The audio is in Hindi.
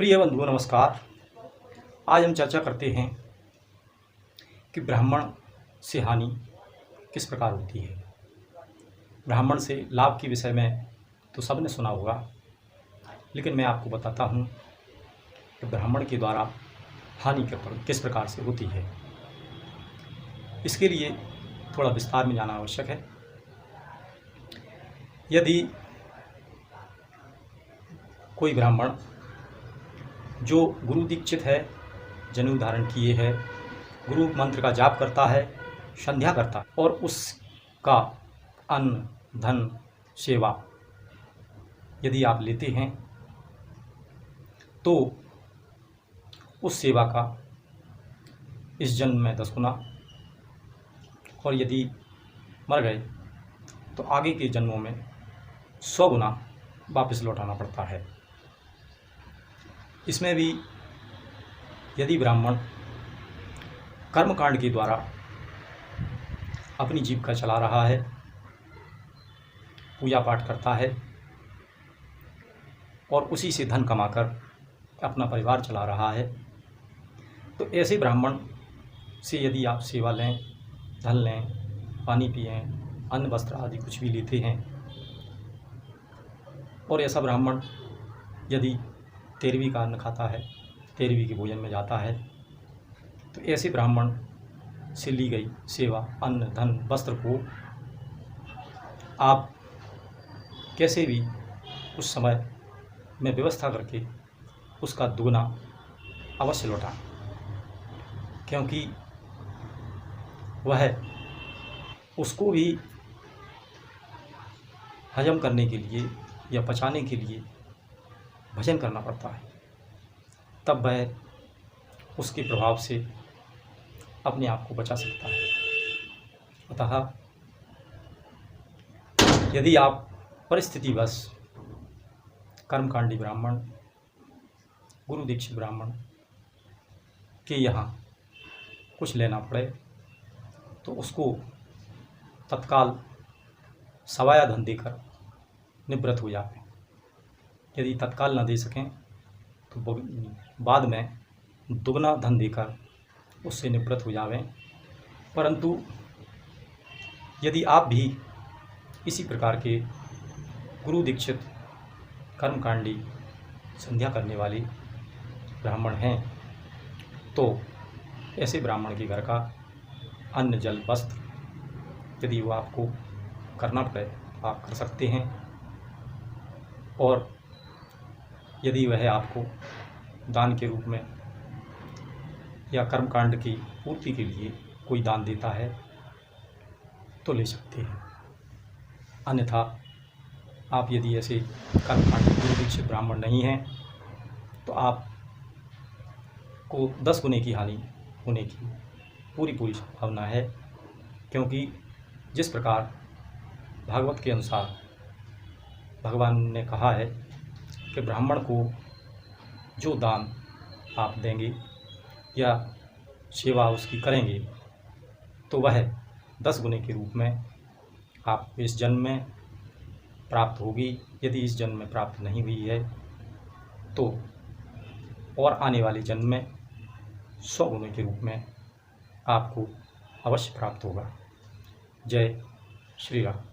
प्रिय बंधुओं नमस्कार। आज हम चर्चा करते हैं कि ब्राह्मण से हानि किस प्रकार होती है। ब्राह्मण से लाभ के विषय में तो सबने सुना होगा, लेकिन मैं आपको बताता हूँ कि ब्राह्मण के द्वारा हानि किस प्रकार से होती है। इसके लिए थोड़ा विस्तार में जाना आवश्यक है। यदि कोई ब्राह्मण जो गुरु दीक्षित है, जनेऊ धारण किए है, गुरु मंत्र का जाप करता है, संध्या करता है और उसका अन्न धन सेवा यदि आप लेते हैं तो उस सेवा का इस जन्म में 10 गुना, और यदि मर गए तो आगे के जन्मों में 100 गुना वापस लौटाना पड़ता है। इसमें भी यदि ब्राह्मण कर्मकांड के द्वारा अपनी जीविका चला रहा है, पूजा पाठ करता है और उसी से धन कमाकर अपना परिवार चला रहा है, तो ऐसे ब्राह्मण से यदि आप सेवा लें, धन लें, पानी पिएं, अन्न वस्त्र आदि कुछ भी लेते हैं, और ऐसा ब्राह्मण यदि 13वीं का अन्न खाता है, 13वीं के भोजन में जाता है, तो ऐसे ब्राह्मण से ली गई सेवा, अन्न धन वस्त्र को आप कैसे भी उस समय में व्यवस्था करके उसका दुगना अवश्य लौटाएं, क्योंकि वह उसको भी हजम करने के लिए या पचाने के लिए भजन करना पड़ता है, तब वह उसके प्रभाव से अपने आप को बचा सकता है। अतः यदि आप परिस्थितिवश कर्मकांडी ब्राह्मण, गुरु दीक्षित ब्राह्मण के यहाँ कुछ लेना पड़े तो उसको तत्काल सवाया धन देकर निवृत्त हो जाए। यदि तत्काल न दे सकें तो बाद में दुगना धन देकर उससे निवृत्त हो जावें। परंतु यदि आप भी इसी प्रकार के गुरु दीक्षित कर्मकांडी संध्या करने वाले ब्राह्मण हैं तो ऐसे ब्राह्मण के घर का अन्न जल वस्त्र यदि वो आपको करना पड़े तो आप कर सकते हैं, और यदि वह आपको दान के रूप में या कर्मकांड की पूर्ति के लिए कोई दान देता है तो ले सकते हैं। अन्यथा आप यदि ऐसे कर्मकांड गुरु दीक्षित ब्राह्मण नहीं हैं तो आप को 10 गुने की हानि होने की पूरी संभावना है, क्योंकि जिस प्रकार भागवत के अनुसार भगवान ने कहा है कि ब्राह्मण को जो दान आप देंगे या सेवा उसकी करेंगे तो वह 10 गुने के रूप में आपको इस जन्म में प्राप्त होगी। यदि इस जन्म में प्राप्त नहीं हुई है तो और आने वाले जन्म में 100 गुने के रूप में आपको अवश्य प्राप्त होगा। जय श्री राम।